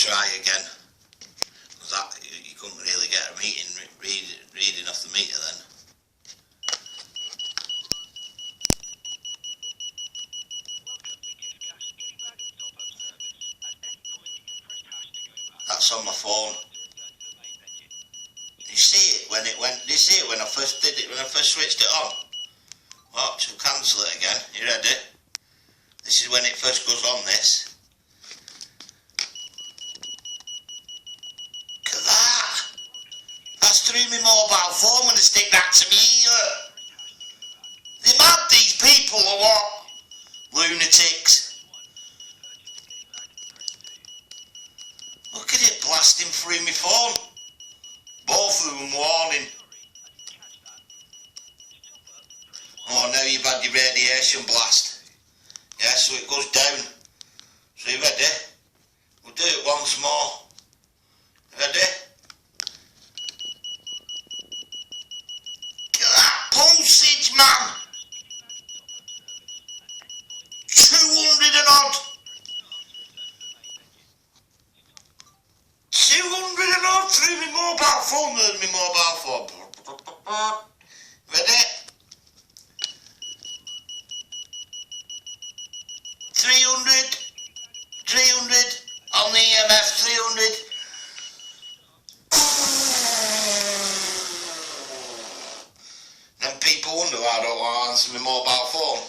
try again. That you couldn't really get a reading off the meter then. That's on my phone. You see it when it went. You see it when I first did it. When I first switched it on. Watch, I'll cancel it again. You ready? This is when it first goes on. This. Look at that. That's through my mobile phone when they stick that to me ear. They mad, these people, or what? Lunatics. Look at it blasting through my phone. Both of them warning. Oh, now you've had your radiation blast. Yeah, so it goes down. So you ready? We'll do it once more. Ready? Look at that pulsage, man! 200 and odd! 200 and odd through my mobile phone. There's my mobile phone. Ready? 300 on the e.m.f. 300. Then people wonder why I don't want to answer my mobile phone.